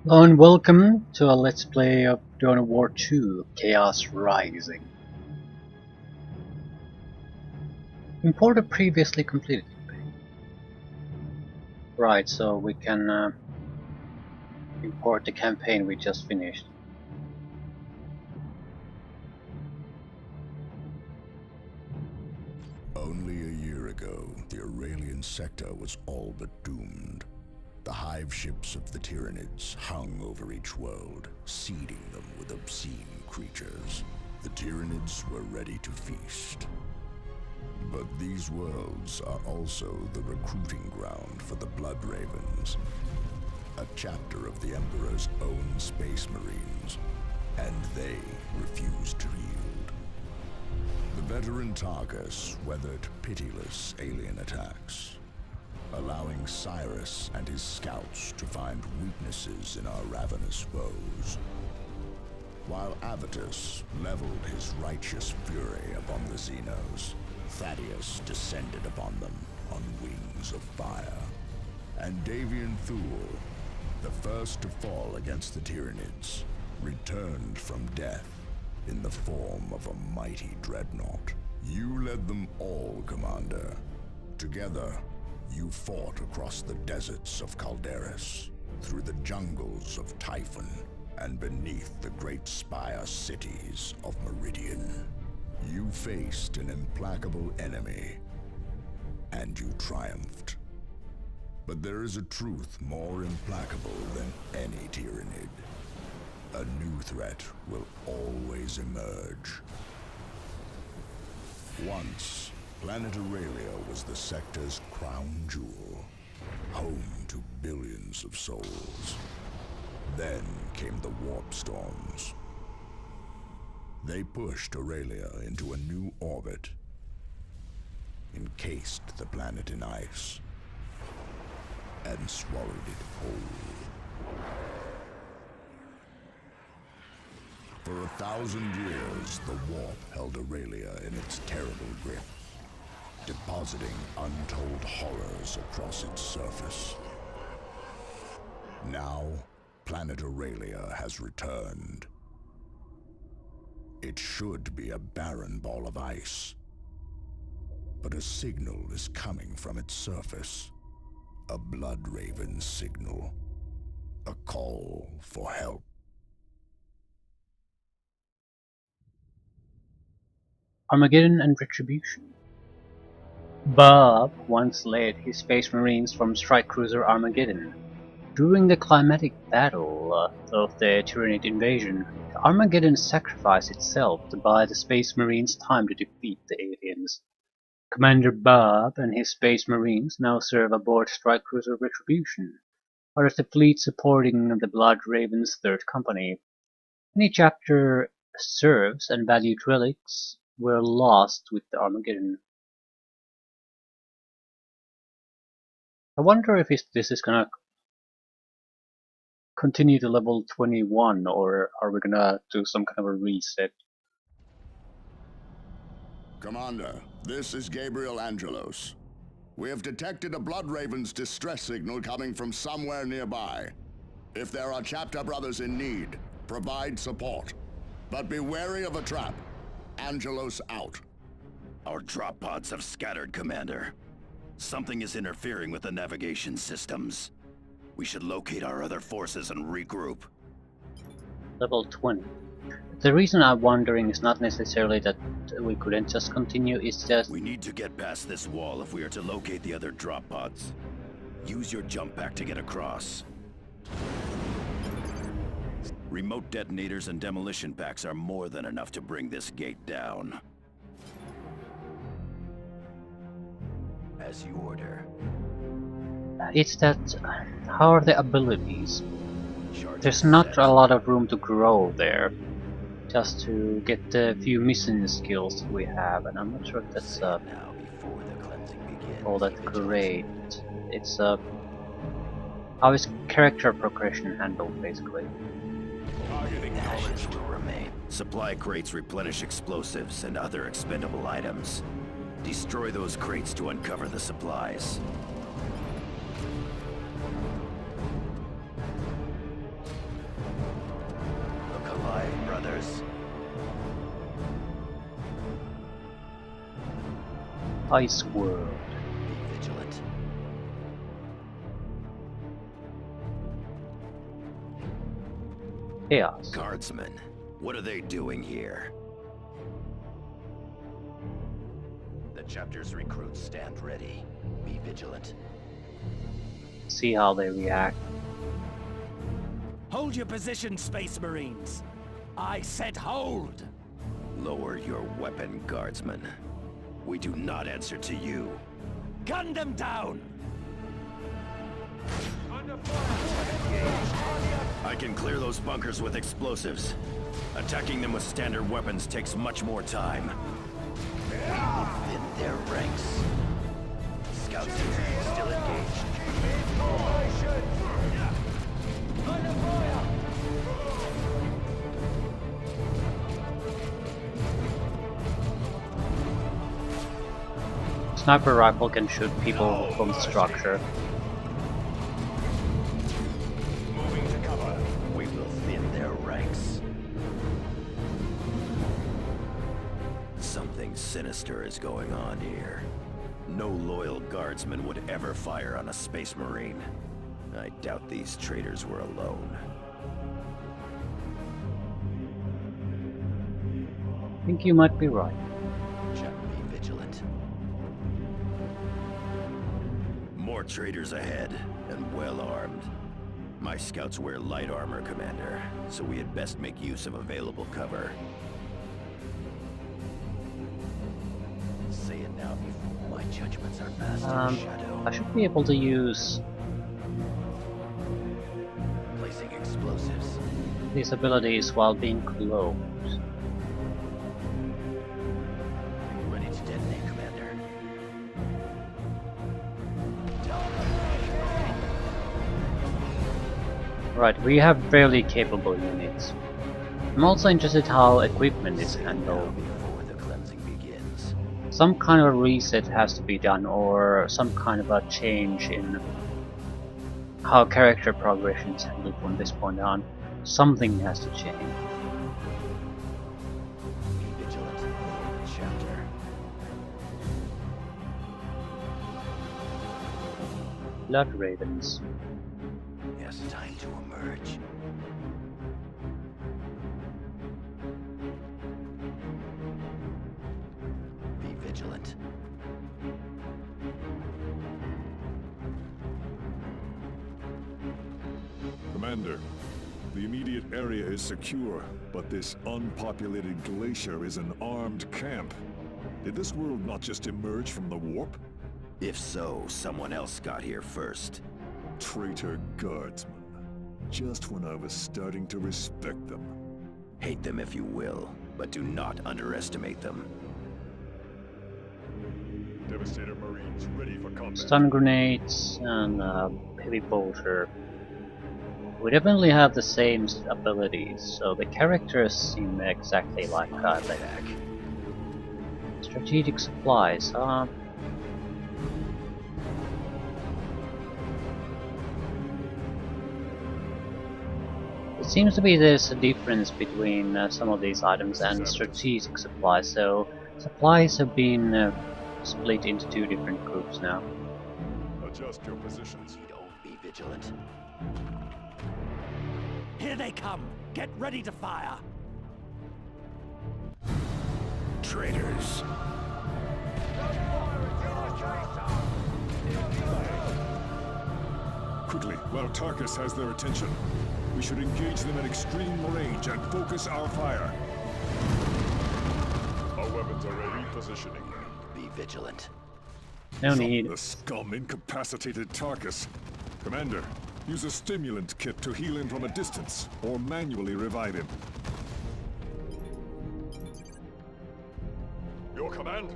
Hello and welcome to a Let's Play of Dawn of War 2 Chaos Rising. Import a previously completed campaign. Right, so we can import the campaign we just finished. Only a year ago, the Aurelian sector was all but doomed. The hive ships of the Tyranids hung over each world, seeding them with obscene creatures. The Tyranids were ready to feast. But these worlds are also the recruiting ground for the Blood Ravens, a chapter of the Emperor's own Space Marines, and they refused to yield. The veteran Tarkus weathered pitiless alien attacks, allowing Cyrus and his scouts to find weaknesses in our ravenous foes. While Avitus leveled his righteous fury upon the Xenos, Thaddeus descended upon them on wings of fire. And Davian Thule, the first to fall against the Tyranids, returned from death in the form of a mighty dreadnought. You led them all, Commander. Together, you fought across the deserts of Calderis, through the jungles of Typhon, and beneath the great spire cities of Meridian. You faced an implacable enemy, and you triumphed. But there is a truth more implacable than any Tyranid. A new threat will always emerge. Once, Planet Aurelia was the sector's crown jewel, home to billions of souls. Then came the warp storms. They pushed Aurelia into a new orbit, encased the planet in ice, and swallowed it whole. For 1,000 years, the warp held Aurelia in its terrible grip, depositing untold horrors across its surface. Now, Planet Aurelia has returned. It should be a barren ball of ice, but a signal is coming from its surface. A Blood Raven signal. A call for help. Armageddon and Retribution. Bob once led his Space Marines from strike cruiser Armageddon. During the climatic battle of the Tyranid invasion, Armageddon sacrificed itself to buy the Space Marines time to defeat the aliens. Commander Bob and his Space Marines now serve aboard strike cruiser Retribution, part of the fleet supporting the Blood Raven's Third Company. Any chapter serves and valued relics were lost with the Armageddon. I wonder if this is gonna continue to level 21, or are we gonna do some kind of a reset? Commander, this is Gabriel Angelos. We have detected a Blood Raven's distress signal coming from somewhere nearby. If there are chapter brothers in need, provide support. But be wary of a trap. Angelos out. Our drop pods have scattered, Commander. Something is interfering with the navigation systems. We should locate our other forces and regroup. Level 20. The reason I'm wondering is not necessarily that we couldn't just continue, it's just... We need to get past this wall if we are to locate the other drop pods. Use your jump pack to get across. Remote detonators and demolition packs are more than enough to bring this gate down. As you order. It's that... how are the abilities? There's not a lot of room to grow there. Just to get the few mission skills we have, and I'm not sure if that's all that great. It's how is character progression handled, basically? Ashes will remain. Supply crates replenish explosives and other expendable items. Destroy those crates to uncover the supplies. Ice World. Be vigilant. Chaos. Guardsmen, what are they doing here? The chapter's recruits stand ready. Be vigilant. See how they react. Hold your position, Space Marines. I said hold. Lower your weapon, Guardsmen. We do not answer to you. Gun them down. I can clear those bunkers with explosives. Attacking them with standard weapons takes much more time. Within their ranks. Scouts here, still engaged. Sniper rifle can shoot people from the structure. Moving to cover. We will thin their ranks. Something sinister is going on here. No loyal guardsman would ever fire on a Space Marine. I doubt these traitors were alone. I think you might be right. Check, be vigilant. More traitors ahead, and well armed. My scouts wear light armor, Commander, so we had best make use of available cover. Say it now before my judgments are passed in shadow. I should be able to use Placing explosives. these abilities while being close. Ready to detonate, Commander. Right, we have fairly capable units. I'm also interested how equipment is Say it now handled. before the cleansing begins. Some kind of a reset has to be done, or some kind of a change in how character progression is handled from this point on. Something has to change. Be vigilant. Chapter. Blood Ravens. Yes, time to emerge. Be vigilant. Commander, the immediate area is secure, but this unpopulated glacier is an armed camp. Did this world not just emerge from the warp? If so, someone else got here first. Traitor guardsmen. Just when I was starting to respect them. Hate them if you will, but do not underestimate them. Devastator Marines ready for combat. Stun grenades and heavy bolter. We definitely have the same abilities, so the characters seem exactly like that. Attack. Strategic supplies. It seems to be there's a difference between some of these items and strategic supplies, so supplies have been split into two different groups now. Adjust your positions. Don't be vigilant. Here they come. Get ready to fire. Traitors. Quickly, while Tarkus has their attention. We should engage them at extreme range and focus our fire. Our weapons are ready. Positioning. Be vigilant. No need. The scum incapacitated Tarkus. Commander, use a stimulant kit to heal him from a distance, or manually revive him. Your command?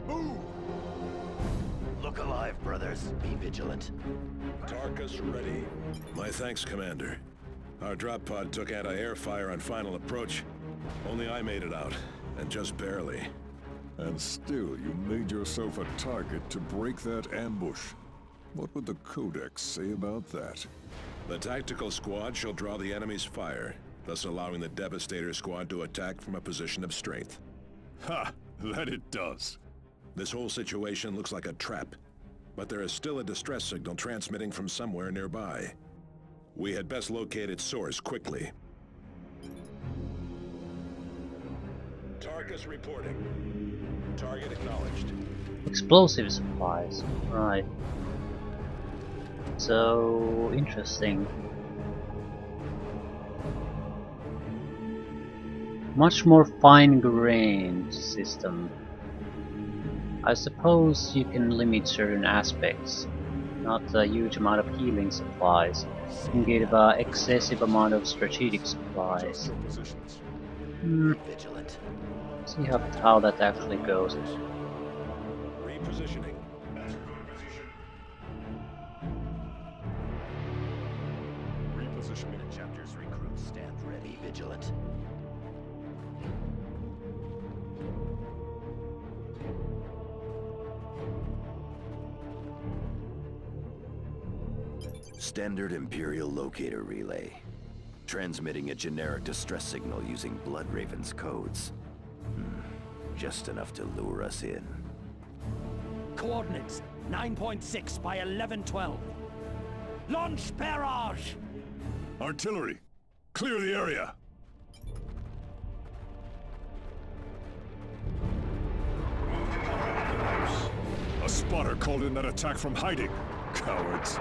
Move! Look alive, brothers. Be vigilant. Tarkus ready. My thanks, Commander. Our drop pod took anti-air fire on final approach. Only I made it out, and just barely. And still, you made yourself a target to break that ambush. What would the Codex say about that? The tactical squad shall draw the enemy's fire, thus allowing the Devastator squad to attack from a position of strength. Ha! That it does. This whole situation looks like a trap, but there is still a distress signal transmitting from somewhere nearby. We had best locate its source quickly. Tarkus reporting. Target acknowledged. Explosive supplies. Right. So interesting. Much more fine-grained system. I suppose you can limit certain aspects, not a huge amount of healing supplies. You can give an excessive amount of strategic supplies. Vigilant. See how that actually goes. Repositioning. Repositioning. Chapters recruits stand ready. Vigilant. Standard Imperial locator relay. Transmitting a generic distress signal using Blood Raven's codes. Just enough to lure us in. Coordinates 9.6 by 1112. Launch barrage! Artillery! Clear the area! A spotter called in that attack from hiding. Cowards.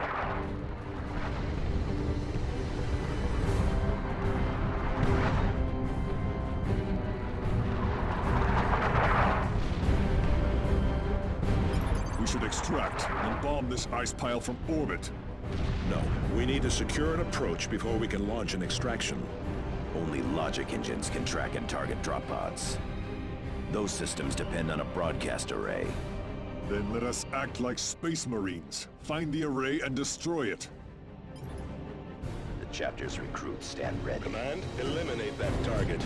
We should extract and bomb this ice pile from orbit. No, we need to secure an approach before we can launch an extraction. Only logic engines can track and target drop pods. Those systems depend on a broadcast array. Then let us act like Space Marines. Find the array and destroy it. The chapter's recruits stand ready. Command, eliminate that target.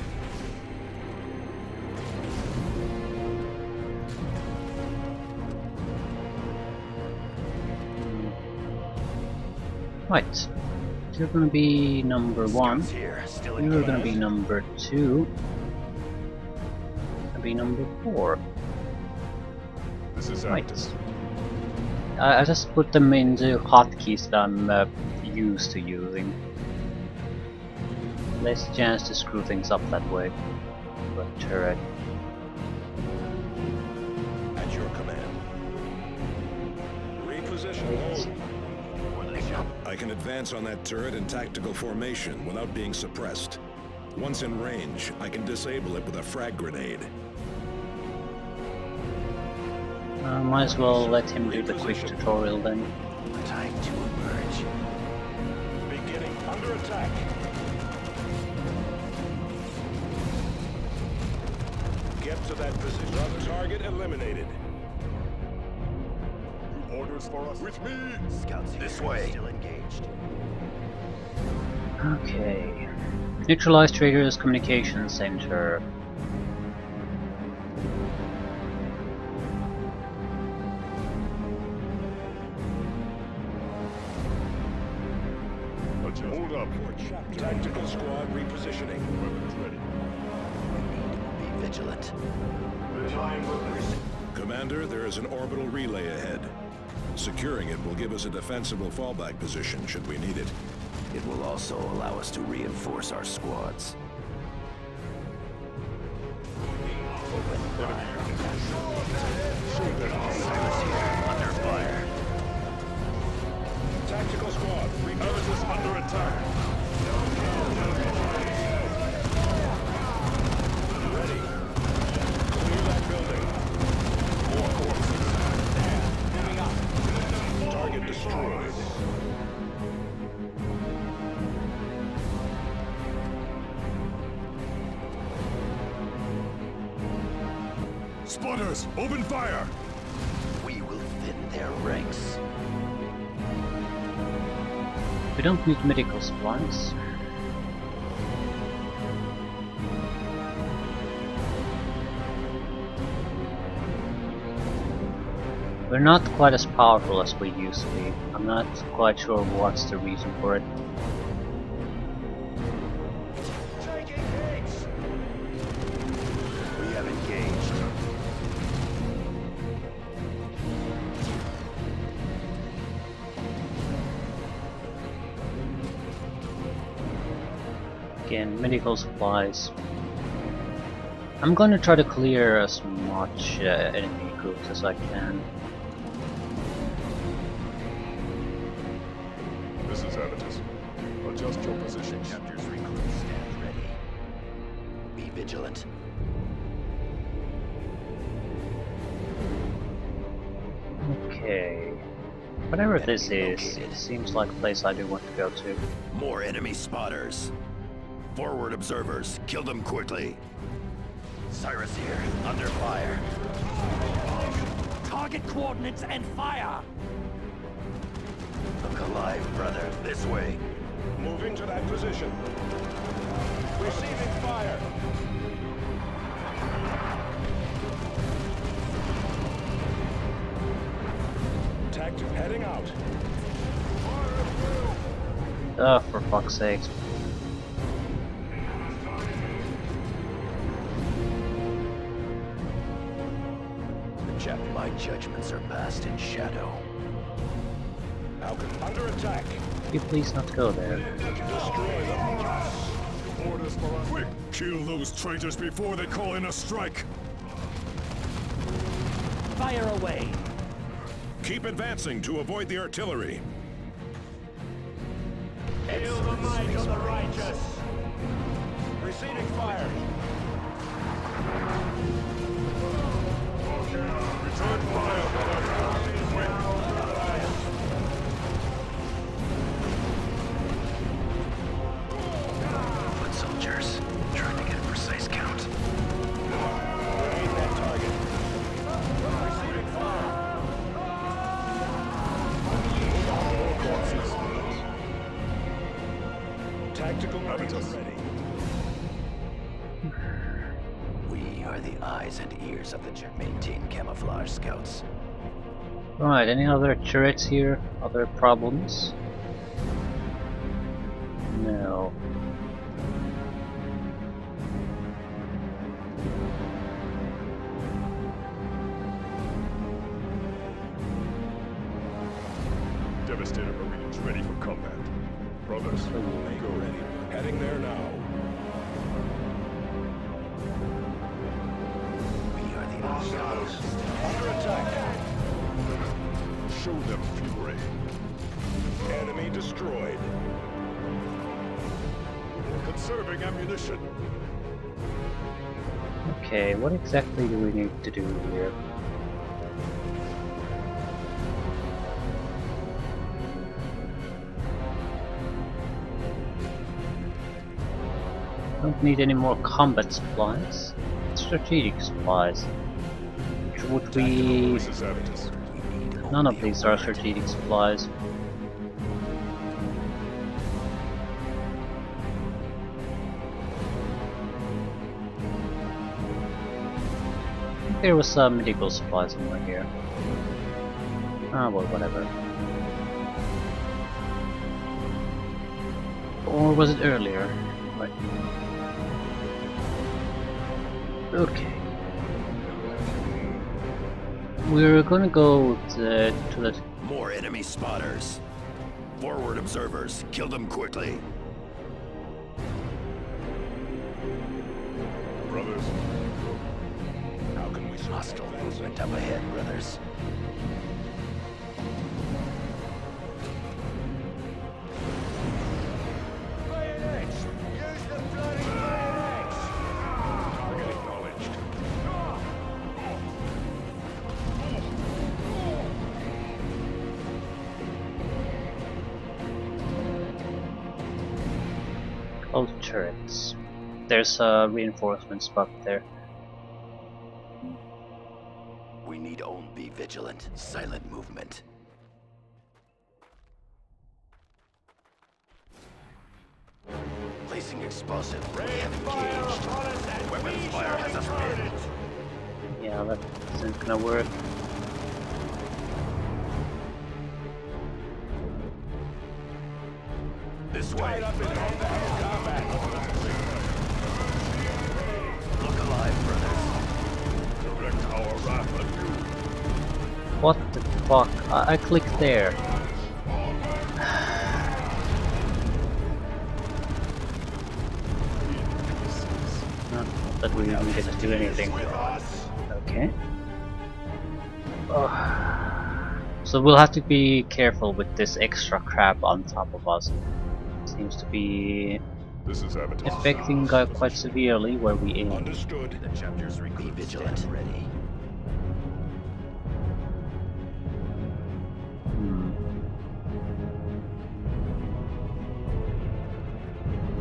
Right. You're gonna be number 1. Here, still You're gonna be number 2. Gonna be number 4. This is Right. I just put them into hotkeys that I'm used to using. Less chance to screw things up that way. But turret. At your command. Reposition. I can advance on that turret in tactical formation without being suppressed. Once in range, I can disable it with a frag grenade. Might as well let him do the quick tutorial then. Time to emerge. Beginning under attack. Get to that position. Target eliminated. Orders for us. With me! Scouts This here, way. still engaged. Okay. Neutralize Trader's Communication Center. Hold up. Tactical squad repositioning. Weapons ready. Be vigilant. Commander, there is an orbital relay ahead. Securing it will give us a defensible fallback position should we need it. It will also allow us to reinforce our squads. Open fire. Silas here, under fire. Tactical squad, Earth is under attack. ready. Clear that building. More corpses. Target destroyed. Spotters, open fire! We will thin their ranks. We don't need medical supplies. We're not quite as powerful as we used to be. I'm not quite sure what's the reason for it. We have engaged. Again, medical supplies. I'm gonna try to clear as much enemy groups as I can. This is Avitus. Adjust your positions. Chapter's recruits stand ready. Be vigilant. Okay. Whatever this is, it seems like a place I do want to go to. More enemy spotters. Forward observers. Kill them quickly. Cyrus here. Under fire. Target coordinates and fire! Look alive, brother. This way. Moving to that position. Receiving fire. Tactic heading out. Oh, for fuck's sake. My judgments are passed in shadow. Falcon under attack. Can you please not go there? Destroy them. Orders for us. Quick! Kill those traitors before they call in a strike! Fire away! Keep advancing to avoid the artillery. Hail the might of the righteous! Receiving fire. Return fire, Foot soldiers, trying to get a precise count. Aim that target. Receiving fire. Tactical marines ready. We are the eyes and ears of the maintain camouflage scouts. Right, any other turrets here? Other problems? No. Devastator Marines ready for combat. Brothers, Go ready. Heading there now. We are the eyes. Under attack. show them fury. Enemy destroyed. Conserving ammunition. Okay, what exactly do we need to do here? Don't need any more combat supplies. Strategic supplies. Would we... This is Avitus. None of these are strategic supplies. I think there was some medical supplies somewhere here. Ah, well, whatever. Or was it earlier? Right. Okay. We're gonna go to the... More enemy spotters. Forward observers. Kill them quickly. Brothers, How can we Hostile movement up ahead, brothers. Target acknowledged. close turrets. There's a reinforcement spot there. We need only be vigilant. Silent movement. Placing explosive. We have engaged. Weapons fire has us pinned. Yeah, that isn't gonna work. This way. Look alive, brothers. direct our wrath anew. What the fuck? I clicked there. that we even get to do anything. Okay. So we'll have to be careful with this extra crap on top of us. Seems to be This is Avatar. affecting quite severely where we aim. Understood. The chapter's be vigilant. Ready.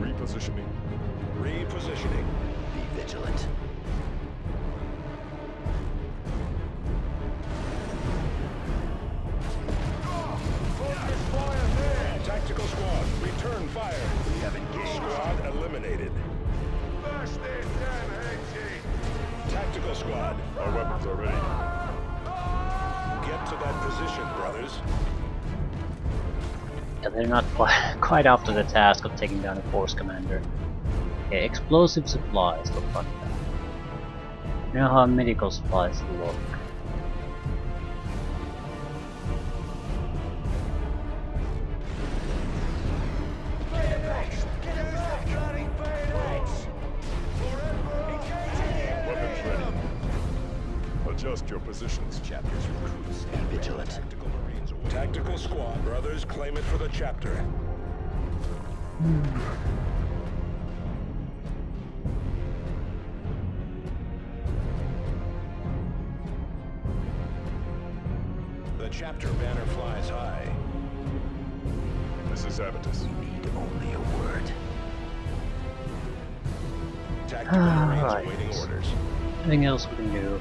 Repositioning. Repositioning. Be vigilant. Tactical squad, return fire. We have engaged. Squad eliminated. Tactical squad, Our weapons are ready. get to that position, brothers. Yeah, they're not quite up to the task of taking down a force commander. Okay, explosive supplies look like that. You know how medical supplies look. Weapons ready. Adjust your positions. Chapter's recruits. Be vigilant. Tactical Marines away. Tactical squad, brothers, claim it for the chapter. The chapter banner flies high. This is Abatus. We need only a word. Tactical Marines Right. awaiting orders. Anything else we can do?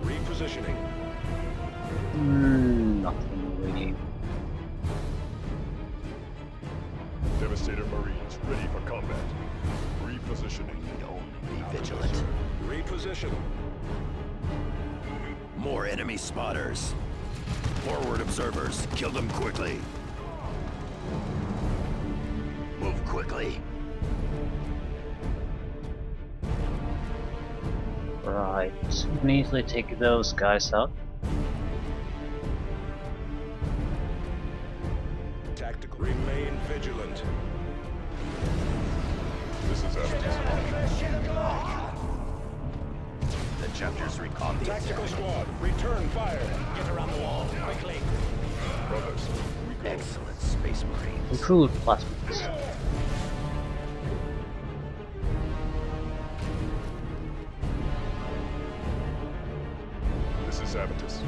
Repositioning. Nothing really. Devastator Marines ready for combat. Repositioning. Be vigilant. Reposition. More enemy spotters. Forward observers. Kill them quickly. Move quickly. Right. We can easily take those guys out. Tactical. Remain vigilant. This is Abatus. The chapter's recon. Tactical squad, return fire. Get around the wall, quickly. Brothers, we go. Excellent, Space Marines. Recruit plasmids. This is Abatus.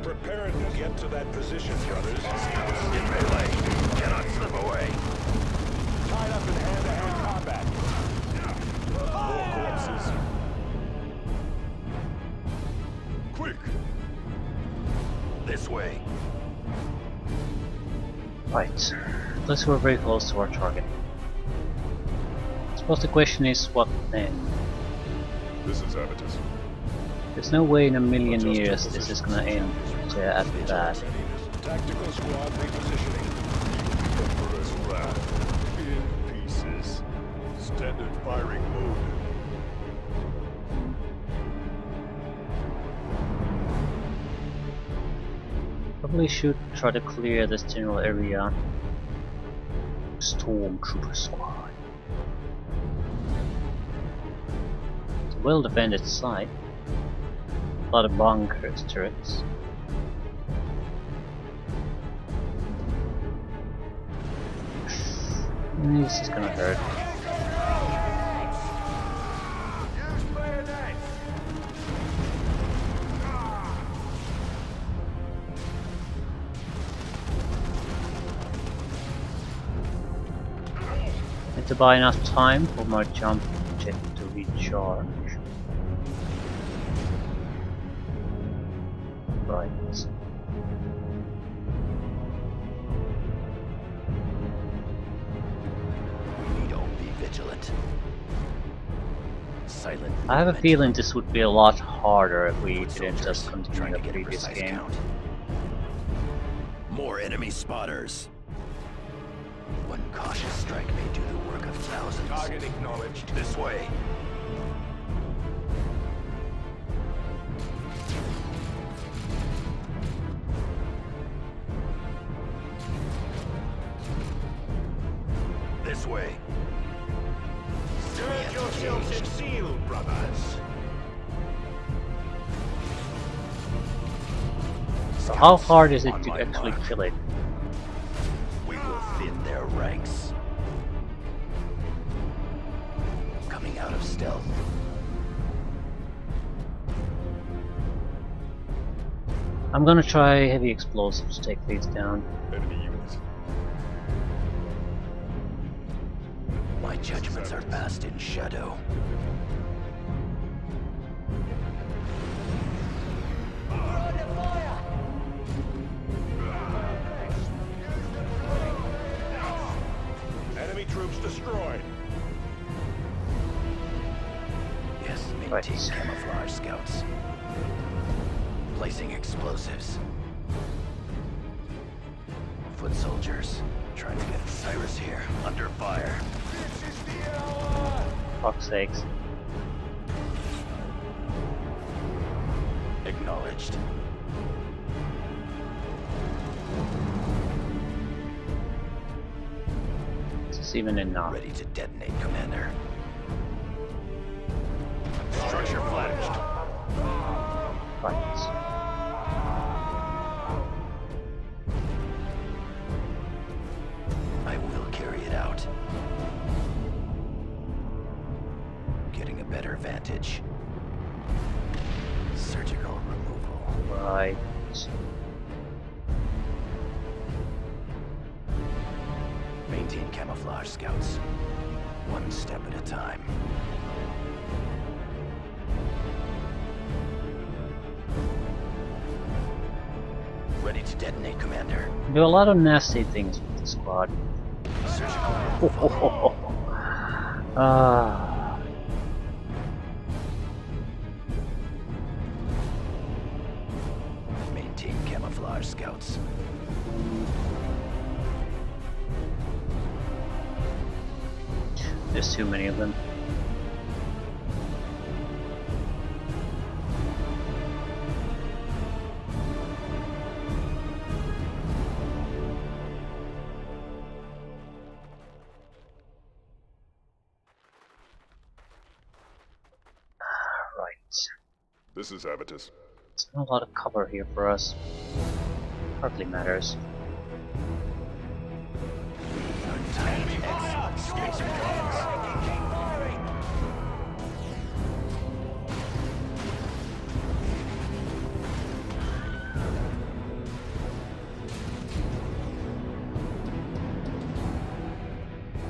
Prepare to get to that position, brothers. In melee. Cannot slip away. Tied up in hand-to-hand combat. More corpses. Quick! This way. Right. Unless we're very close to our target. I suppose the question is what then? This is Abatus. There's no way in a million years this is gonna end at that. Tactical squad repositioning. Emperor's Wrath. In pieces. Standard firing mode. Probably should try to clear this general area. Stormtrooper squad. It's a well defended site. A lot of bunkers, turrets. This is gonna hurt. Need to buy enough time for my jump jet to recharge. Right. We need only be vigilant. Silent. I have a movement. feeling this would be a lot harder if we Foot didn't just soldiers continue trying the to get a previous precise game. count. More enemy spotters. One cautious strike may do the work of thousands. Target acknowledged. This way. This way. Get yourselves in seal, brothers. So how hard is it to actually kill it? We will thin their ranks. Coming out of stealth. I'm gonna try heavy explosives to take these down. Enemy units. My judgments are passed in shadow. Enemy troops destroyed. Yes, maintain Right. camouflage, scouts. Placing explosives. Foot soldiers. Trying to get Cyrus here. Under fire. Fuck's sakes. Acknowledged. Is this even enough? Ready to detonate, Commander. Structure flashed. Right. I will carry it out. Getting a better vantage. Surgical removal. Right. Maintain camouflage, scouts. One step at a time. Ready to detonate, Commander. Do a lot of nasty things with the squad. Surgical removal. Ah. Maintain camouflage, scouts. There's too many of them. Right. This is Habitus. There's not a lot of cover here for us. Hardly matters. Enemy fire! Space Marines.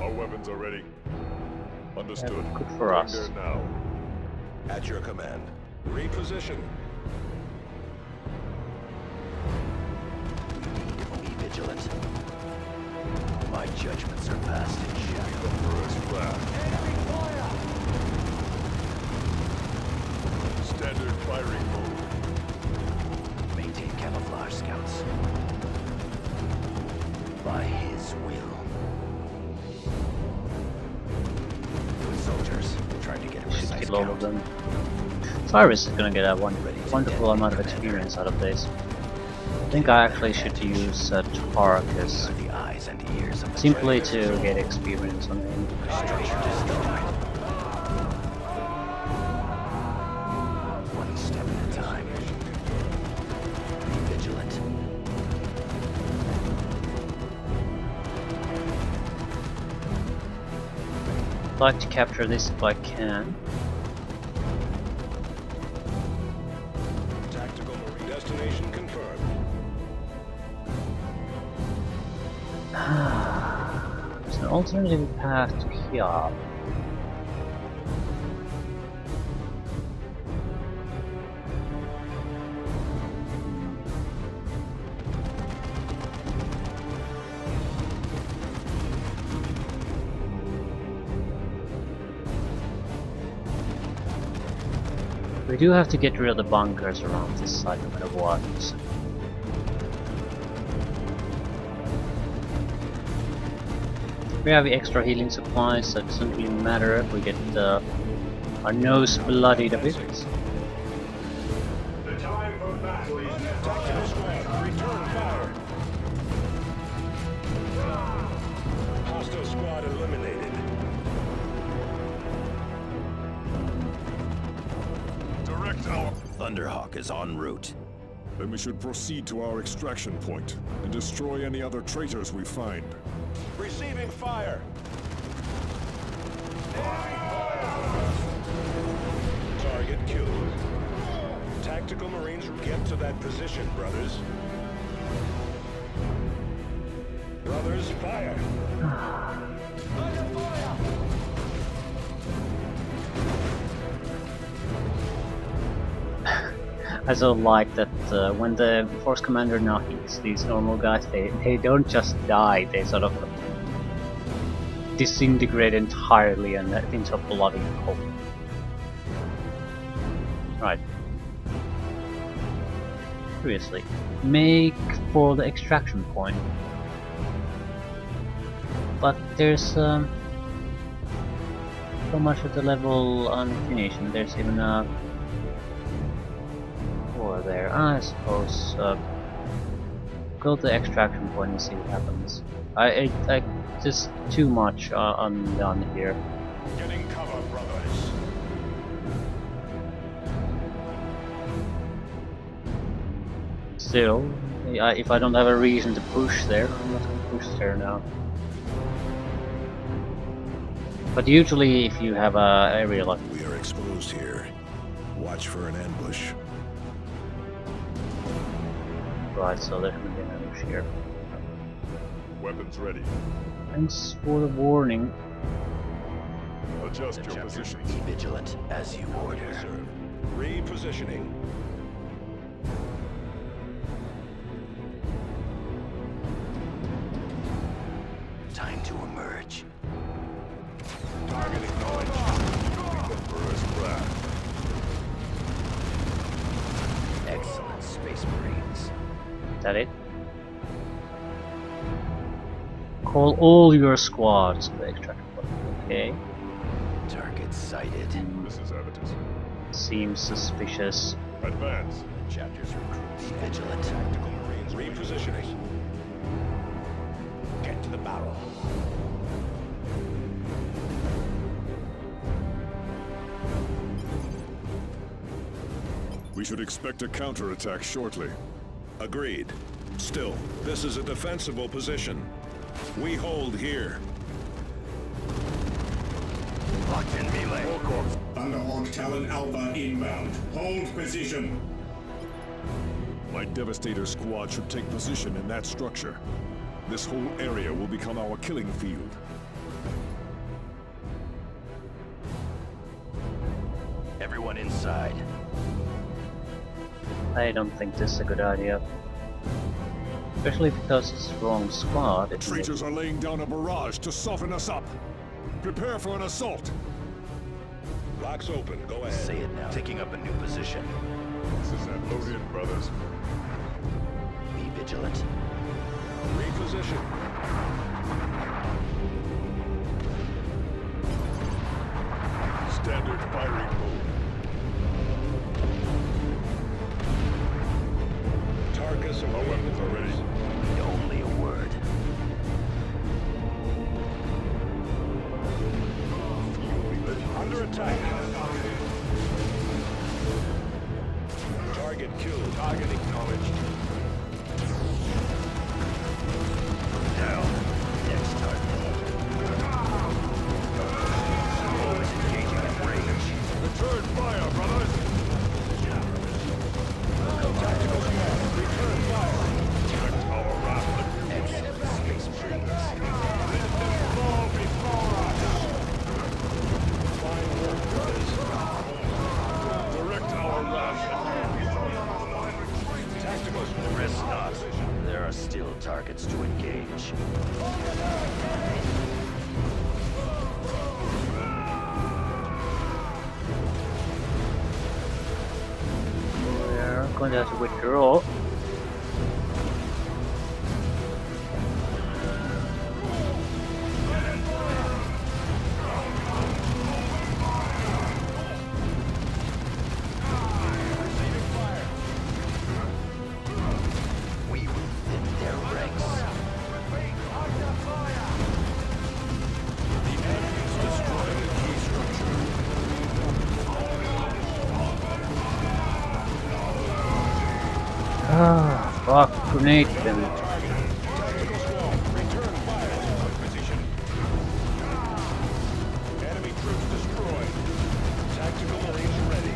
Our weapons are ready. Understood. Good for Going us. there now. At your command. Reposition. Be vigilant. My judgments are passed in shadow. First flat. Standard firing mode. Maintain camouflage, scouts. By his will. Foot soldiers trying to get a Should precise kill all of count. them. Cyrus is gonna get a wonderful amount of experience out of this. I think I actually should use Tarkus Are the eyes and ears of the simply traitors. to get experience on him. Structure destroyed. One step at a time. Be vigilant. I'd like to capture this if I can. Tactical marine destination confirmed. There's an alternative path to here. We do have to get rid of the bunkers around this side no matter what. We have extra healing supplies, so it doesn't really matter if we get our nose bloodied a bit. The time for battle is now. Tactical squad, return fire. Hostile squad eliminated. Thunderhawk is en route. Then we should proceed to our extraction point and destroy any other traitors we find. Receiving fire! Target killed. Tactical Marines, get to that position, brothers. Brothers, fire! I so like that when the force commander now hits these normal guys, they don't just die, they sort of disintegrate entirely and into a bloody hole. Right. Seriously. Make for the extraction point. But there's so much of the level unfinished, and there's even a door there. I suppose go to the extraction point and see what happens. I just too much undone here. Getting cover, brothers. Still, if I don't have a reason to push there, I'm not gonna push there now. But usually if you have a area like... We are exposed here. Watch for an ambush. Right, so there's gonna be an ambush here. Weapons ready. Thanks for the warning. Adjust your positions. Be vigilant as you order. Sir. Repositioning. Time to emerge. Target acknowledged. Emperor's wrath. Excellent, Space Marines. Is that it? Call all your squads to the extraction point. Okay. Target sighted. This is Avitus. Seems suspicious. Advance. Chapters recruit. Be vigilant. Tactical Marines repositioning. Get to the barrel. We should expect a counterattack shortly. Agreed. Still, this is a defensible position. We hold here. Locked in melee. Thunderhawk Talon Alpha inbound. Hold position. My Devastator squad should take position in that structure. This whole area will become our killing field. Everyone inside. I don't think this is a good idea. Especially because it's the wrong squad. The traitors are laying down a barrage to soften us up. Prepare for an assault. Locks open. Go ahead. Say it now. Taking up a new position. This is that load in, brothers. Be vigilant. Reposition. Standard firing mode. Targets Our weapons are ready. Only a word. under attack. Target killed. Target acknowledged. Down. Next target. Always engaging in range. Return fire, brothers! Tactical command. Return fire. Protect our raft. Excellent space marines. Fall before us. Fine work, brothers. Direct our raft. Tactical Rest not. There are still targets to engage. We're going to have to withdraw. We will thin their ranks. The enemy's destroying a key structure. grenade them. Tactical squad, return fire. Position. Enemy troops destroyed. Tactical marines ready.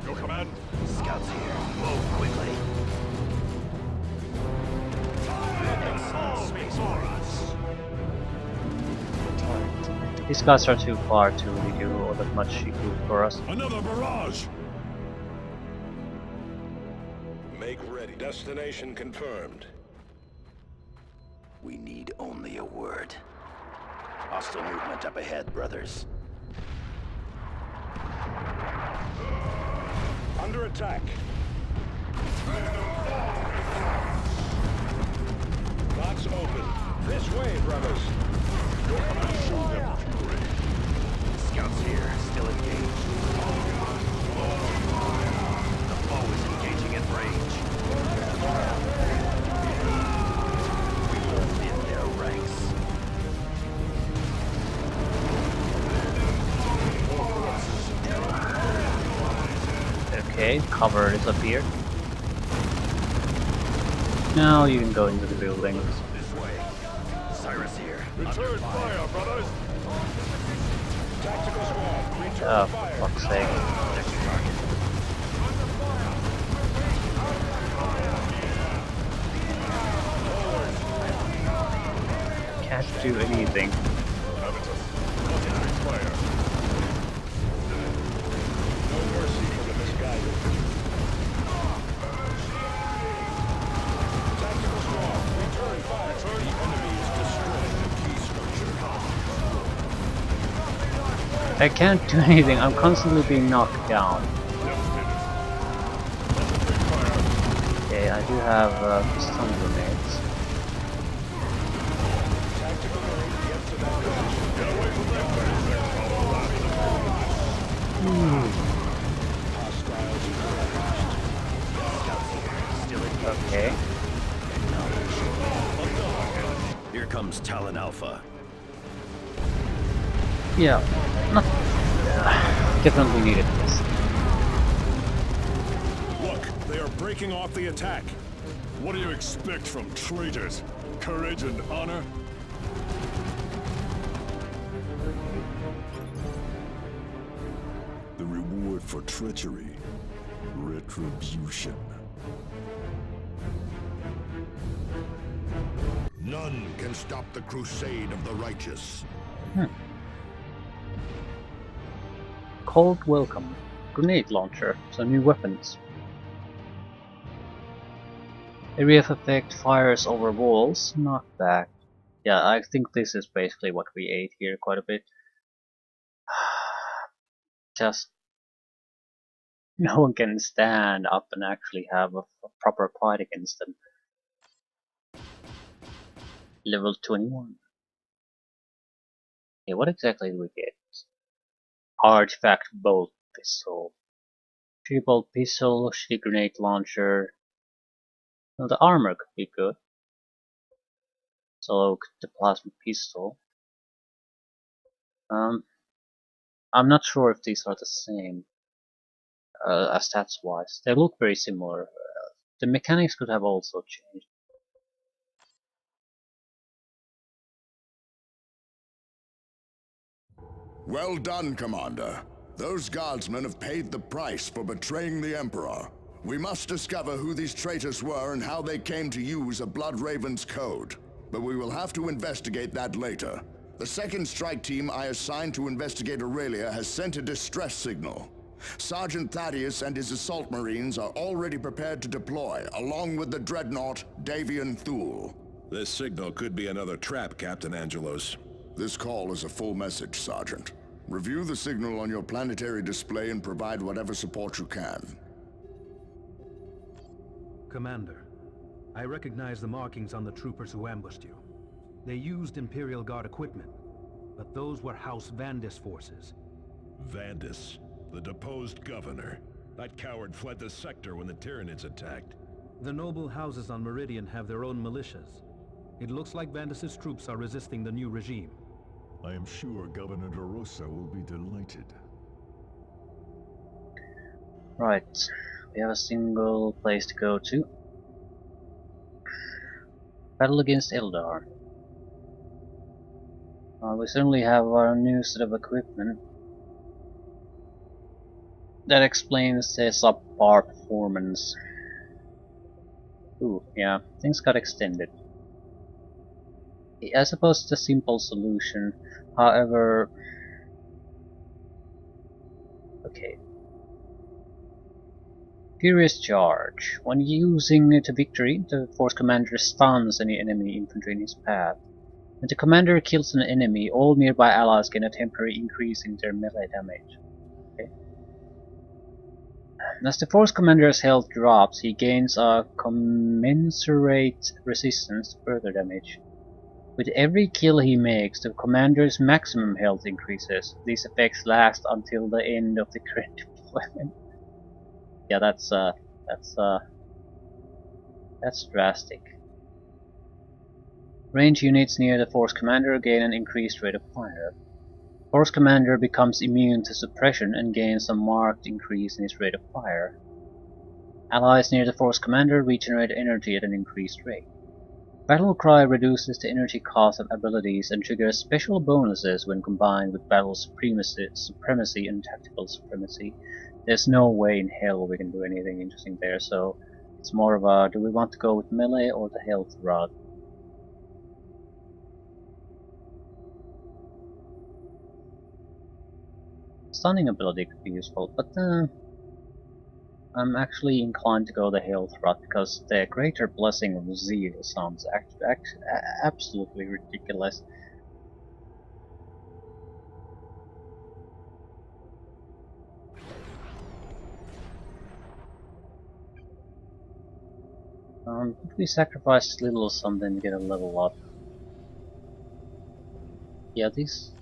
Your command. Scouts here. Move quickly. Space Marines. These guys are too far to really do all that much good for us. Another barrage. Make ready. Destination confirmed. We need only a word. Hostile movement up ahead, brothers. Under attack. Lots open. This way, brothers. Scouts here, still engaged. The foe is engaging at range. We will thin their ranks. Okay, cover disappeared. Now you can go into the buildings. This way. Cyrus here. Return fire, brothers. Tactical squad, return Oh, fire. for fuck's sake. Next target. Can't do anything. Fire. No mercy for the misguided. Tactical squad, return fire. The enemy is destroying the key structure. I can't do anything, I'm constantly being knocked down. Okay, I do have stun grenades. Tactical marine, get to that position. Hostiles engaged. Okay. Here comes Talon Alpha. Yeah, not definitely needed this. Look, they are breaking off the attack. What do you expect from traitors? Courage and honor? The reward for treachery. Retribution. None can stop the crusade of the righteous. Cold welcome. Grenade launcher, so new weapons. Area of effect fires over walls, not back. Yeah, I think this is basically what we ate here quite a bit. Just no one can stand up and actually have a proper fight against them. Level 21. Okay, what exactly do we get? Artifact bolt pistol. Tree bolt pistol, shitty grenade launcher. Well, the armor could be good. So the plasma pistol. I'm not sure if these are the same stats wise. They look very similar. The mechanics could have also changed. Well done, Commander. Those guardsmen have paid the price for betraying the Emperor. We must discover who these traitors were and how they came to use a Blood Raven's code. But we will have to investigate that later. The second strike team I assigned to investigate Aurelia has sent a distress signal. Sergeant Thaddeus and his assault marines are already prepared to deploy, along with the dreadnought Davian Thule. This signal could be another trap, Captain Angelos. This call is a full message, Sergeant. Review the signal on your planetary display and provide whatever support you can. Commander, I recognize the markings on the troopers who ambushed you. They used Imperial Guard equipment, but those were House Vandis forces. Vandis, the deposed governor. That coward fled the sector when the Tyranids attacked. The noble houses on Meridian have their own militias. It looks like Vandis' troops are resisting the new regime. I am sure Governor DeRosa will be delighted. Right. We have a single place to go to. Battle against Eldar. We certainly have our new set of equipment. That explains the subpar performance. Ooh, yeah, things got extended. I suppose it's a simple solution, however... Okay. Furious Charge. When using it to victory, the Force Commander stuns any enemy infantry in his path. When the commander kills an enemy, all nearby allies gain a temporary increase in their melee damage. Okay. As the Force Commander's health drops, he gains a commensurate resistance to further damage. With every kill he makes, the commander's maximum health increases. These effects last until the end of the current deployment. Yeah, that's drastic. Range units near the Force Commander gain an increased rate of fire. Force Commander becomes immune to suppression and gains a marked increase in his rate of fire. Allies near the Force Commander regenerate energy at an increased rate. Battle Cry reduces the energy cost of abilities and triggers special bonuses when combined with Battle Supremacy and Tactical Supremacy. There's no way in hell we can do anything interesting there, so it's more of a, do we want to go with melee or the health route? Stunning ability could be useful, but I'm actually inclined to go the health route because the Greater Blessing of Zeal sounds absolutely ridiculous. If we sacrifice a little something to get a level up. Yeah, these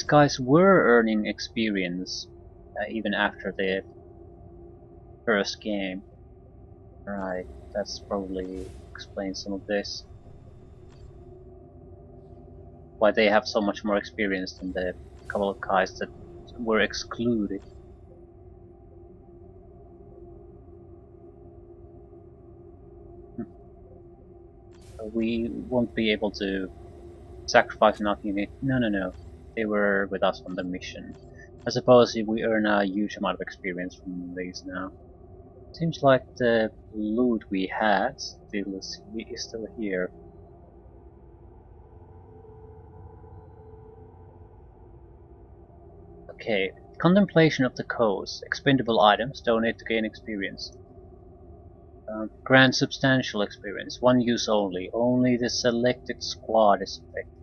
guys were earning experience even after the first game. Right, that's probably explains some of this. Why they have so much more experience than the couple of guys that were excluded. We won't be able to sacrifice enough unit. No. They were with us on the mission. I suppose we earn a huge amount of experience from these now. Seems like the loot we had is still here. Okay, Contemplation of the Coast. Expendable items donate to gain experience. Grant substantial experience. One use only. Only the selected squad is affected.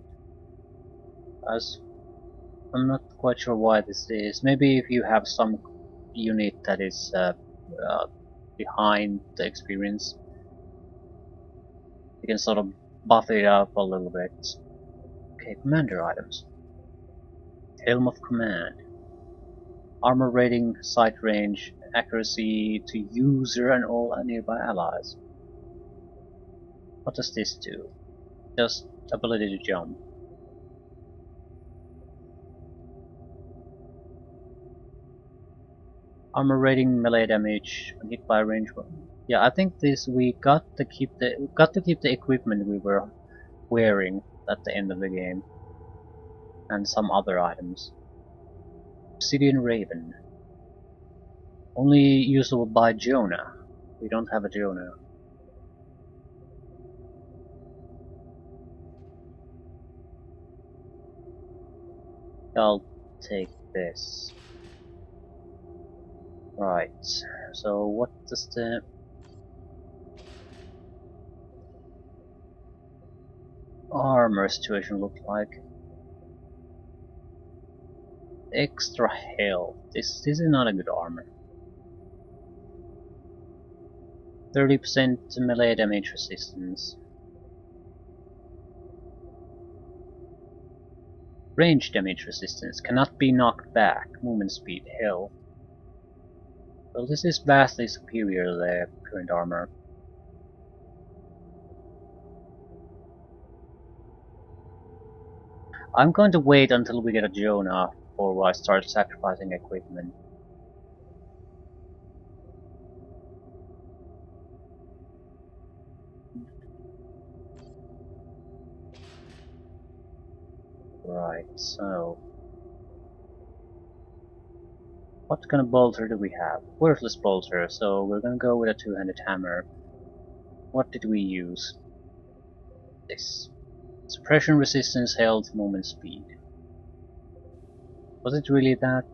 I'm not quite sure why this is. Maybe if you have some unit that is behind the experience, you can sort of buff it up a little bit. Okay, commander items. Helm of Command. Armor rating, sight range, accuracy to user and all nearby allies. What does this do? Just ability to jump. Armor rating, melee damage when hit by range one. Yeah, I think this we got to keep the equipment we were wearing at the end of the game, and some other items. Obsidian Raven. Only usable by Jonah. We don't have a Jonah. I'll take this. Right, so what does the armor situation look like? Extra health. This is not a good armor. 30% melee damage resistance. Range damage resistance cannot be knocked back. Movement speed, hell. Well, this is vastly superior to the current armor. I'm going to wait until we get a Jonah before I start sacrificing equipment. Right, so what kind of bolter do we have? Worthless bolter, so we're gonna go with a two-handed hammer. What did we use? This. Suppression, resistance, health, movement speed. Was it really that?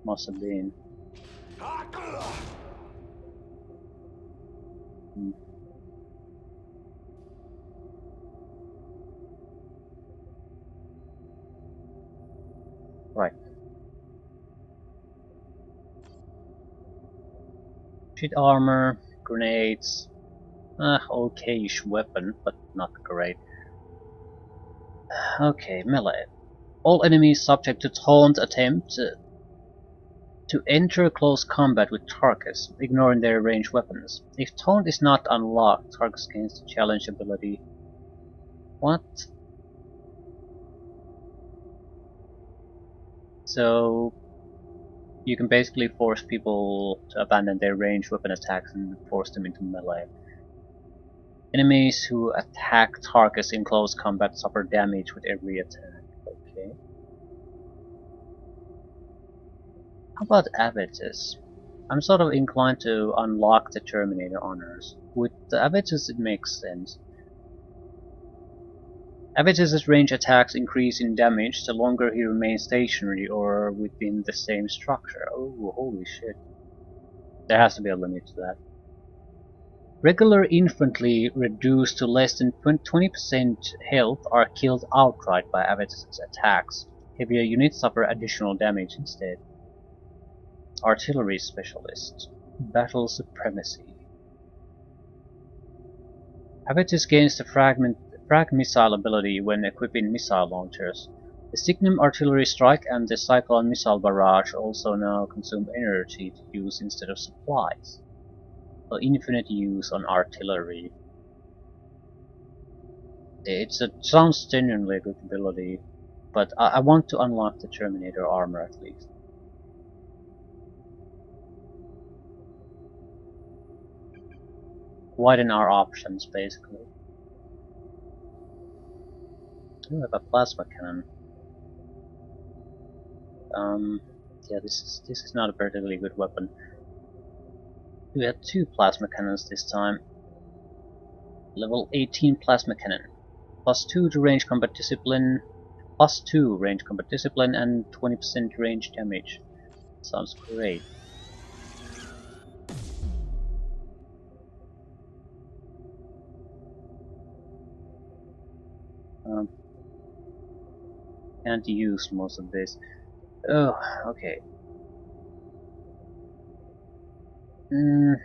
Must have been. Hmm. Right. Sheet armor, grenades. Okay-ish weapon, but not great. Okay, melee. All enemies subject to taunt attempt to enter close combat with targets, ignoring their ranged weapons. If taunt is not unlocked, targets gains the challenge ability. What? So you can basically force people to abandon their ranged weapon attacks and force them into melee. Enemies who attack targets in close combat suffer damage with every attack. Okay. How about abatis? I'm sort of inclined to unlock the Terminator honors. With the abatis it makes sense. Abatis' range attacks increase in damage the longer he remains stationary or within the same structure. Oh, holy shit. There has to be a limit to that. Regular infantry reduced to less than 20% health are killed outright by Abatis' attacks. Heavier units suffer additional damage instead. Artillery Specialist. Battle Supremacy. Abatis gains the frag missile ability when equipping missile launchers. The Signum Artillery Strike and the Cyclone Missile Barrage also now consume energy to use instead of supplies. So infinite use on artillery. It sounds genuinely a good ability, but I want to unlock the Terminator armor at least. Widen our options, basically. We have a plasma cannon. Yeah, this is not a particularly good weapon. We have 2 plasma cannons this time. Level 18 plasma cannon. +2 to range combat discipline. +2 range combat discipline and 20% range damage. Sounds great. Can't use most of this. Oh, okay. The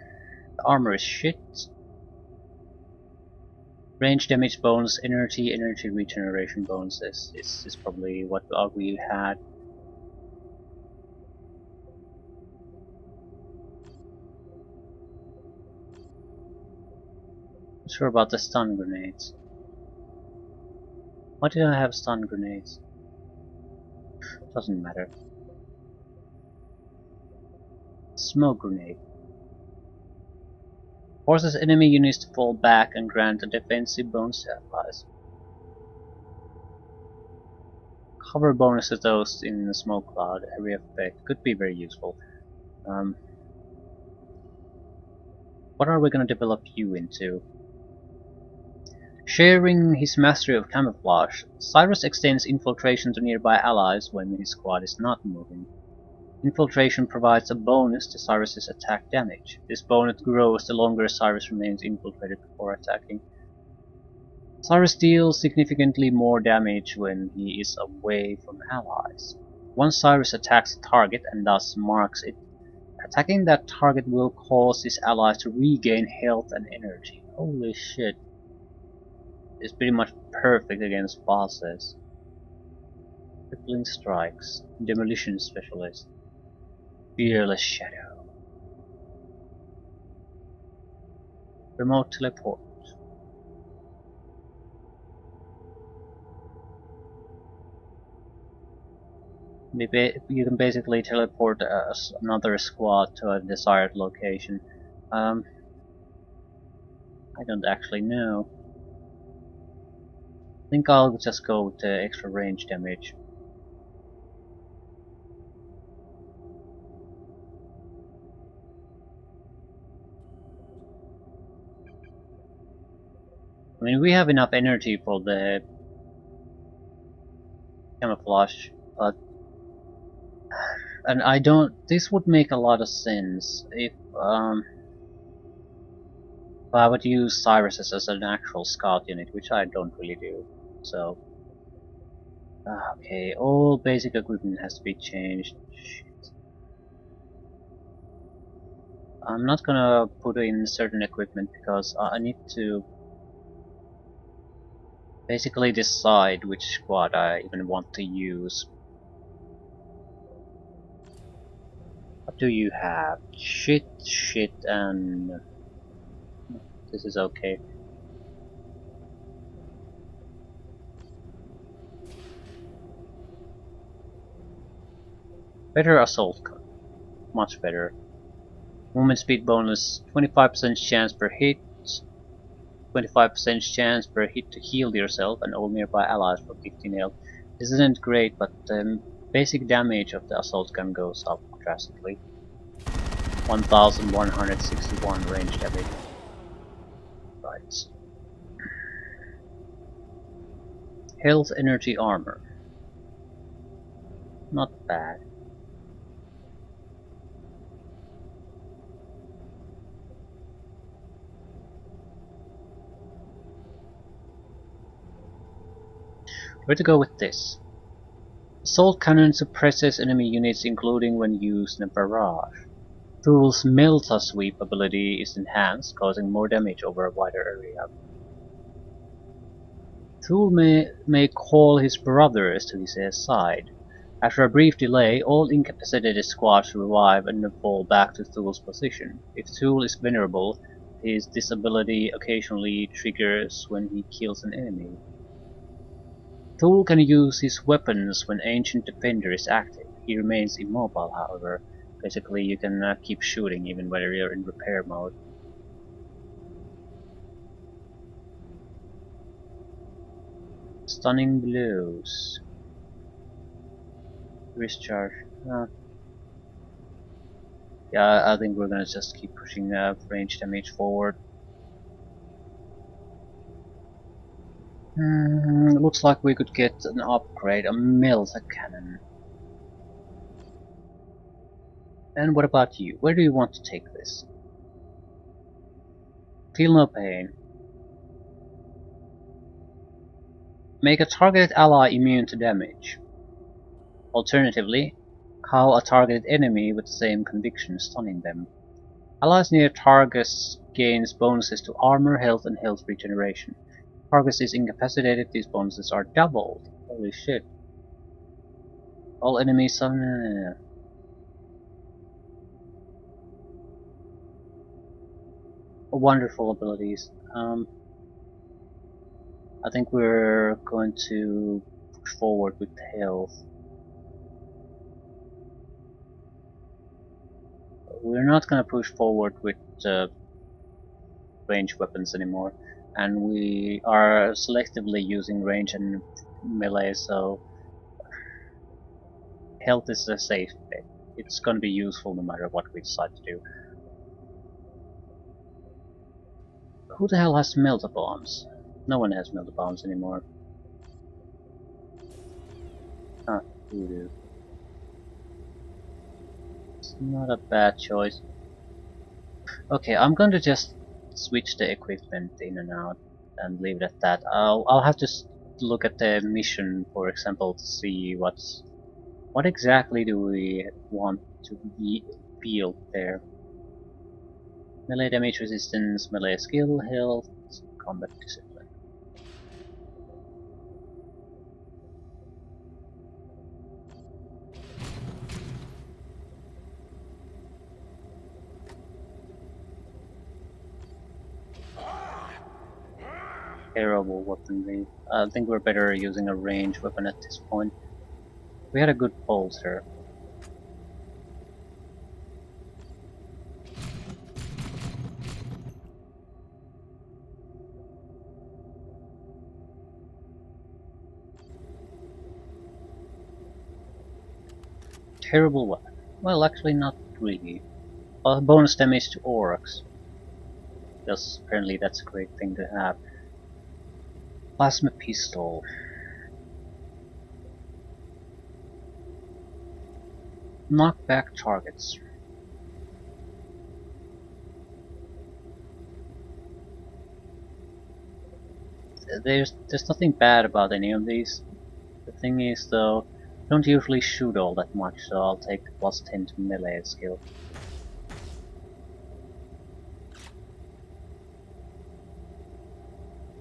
armor is shit. Range damage bonus, energy regeneration bonuses is probably what we had. Not sure about the stun grenades. Why did I have stun grenades? Doesn't matter. Smoke grenade. Forces enemy units to fall back and grant a defensive bonus to allies. Cover bonus to those in the smoke cloud area effect could be very useful. What are we going to develop you into? Sharing his mastery of camouflage, Cyrus extends infiltration to nearby allies when his squad is not moving. Infiltration provides a bonus to Cyrus's attack damage. This bonus grows the longer Cyrus remains infiltrated before attacking. Cyrus deals significantly more damage when he is away from allies. Once Cyrus attacks a target and thus marks it, attacking that target will cause his allies to regain health and energy. Holy shit. It's pretty much perfect against bosses. Crippling strikes. Demolition specialist. Fearless shadow. Remote teleport. You can basically teleport another squad to a desired location. I don't actually know. I think I'll just go with the extra range damage. I mean, we have enough energy for the camouflage, but and I don't. This would make a lot of sense if I would use Cyrus as an actual scout unit, which I don't really do. So, okay, all basic equipment has to be changed. Shit. I'm not gonna put in certain equipment because I need to basically decide which squad I even want to use. What do you have? Shit, and this is okay. Better assault gun. Much better. Movement speed bonus, 25% chance per hit, 25% chance per hit to heal yourself and all nearby allies for 15 health. This isn't great, but the basic damage of the assault gun goes up drastically. 1161 range damage. Right. Health energy armor. Not bad. Where to go with this? Assault cannon suppresses enemy units including when used in a barrage. Tool's Melta Sweep ability is enhanced, causing more damage over a wider area. Tool may call his brothers to his side. After a brief delay, all incapacitated squads revive and fall back to Tool's position. If Tool is vulnerable, his disability occasionally triggers when he kills an enemy. Tool can use his weapons when Ancient Defender is active. He remains immobile, however. Basically, you can keep shooting even when you're in repair mode. Stunning blows. Wrist charge. Yeah, I think we're gonna just keep pushing range damage forward. Looks like we could get an upgrade, a Melta cannon. And what about you? Where do you want to take this? Feel no pain. Make a targeted ally immune to damage. Alternatively, cow a targeted enemy with the same conviction, stunning them. Allies near targets gains bonuses to armor, health, and health regeneration. Target is incapacitated, these bonuses are doubled. Holy shit. All enemies are... wonderful abilities. I think we're going to push forward with health. We're not going to push forward with ranged weapons anymore, and we are selectively using range and melee, so health is a safe bet. It's going to be useful no matter what we decide to do. Who the hell has melta bombs? No one has melta bombs anymore. Ah, you do. It's not a bad choice. Okay, I'm going to just switch the equipment in and out and leave it at that. I'll have to look at the mission, for example, to see what exactly do we want to build there. Melee damage resistance, melee skill, health, combat discipline. Terrible weaponry. I think we're better using a ranged weapon at this point. We had a good bolter. Terrible weapon. Well, actually not really. Bonus damage to orcs. Because apparently that's a great thing to have. Plasma pistol. Knock back targets. There's nothing bad about any of these. The thing is though, I don't usually shoot all that much, so I'll take the plus 10 to melee skill.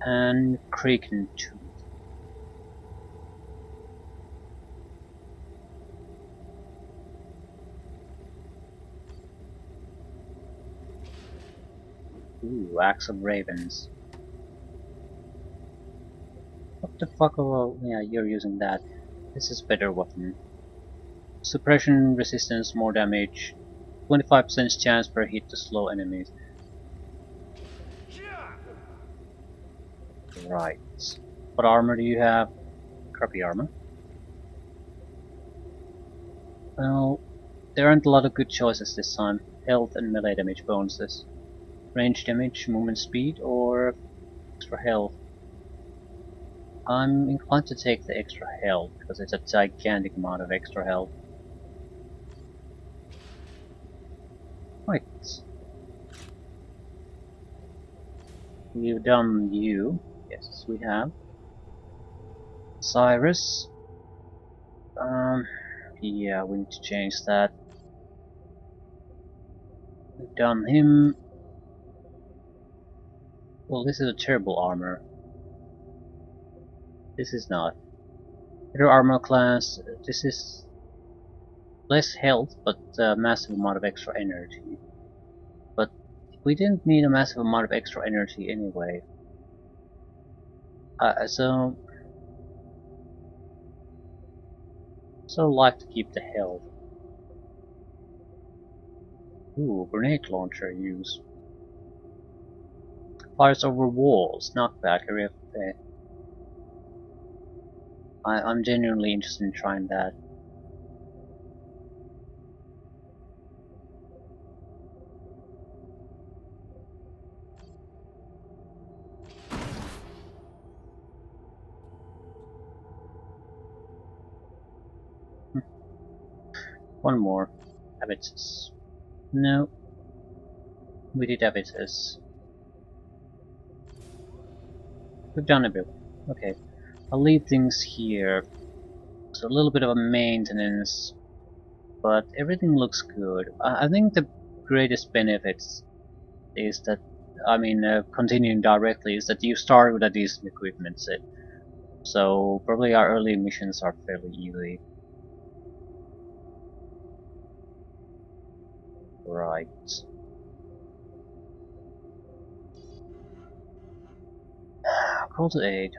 And Kraken 2. Ooh, Axe of Ravens. What the fuck? Oh, yeah, you're using that. This is better weapon. Suppression, resistance, more damage. 25% chance per hit to slow enemies. Right. What armor do you have? Crappy armor. Well, there aren't a lot of good choices this time. Health and melee damage bonuses. Range damage, movement speed, or extra health. I'm inclined to take the extra health, because it's a gigantic amount of extra health. Right. We've done you. Yes, we have. Cyrus. Yeah, we need to change that. We've done him. Well, this is a terrible armor. This is not. Better armor class. This is less health, but a massive amount of extra energy. But we didn't need a massive amount of extra energy anyway. So like to keep the health. Ooh, grenade launcher use. Fires over walls, knockback, area of effect. I'm genuinely interested in trying that. One more. Habitus. No. We did habitus. We've done a bit. Okay. I'll leave things here. So a little bit of a maintenance, but everything looks good. I think the greatest benefits is that, continuing directly, is that you start with a decent equipment set. So probably our early missions are fairly easy. Right. Call to aid.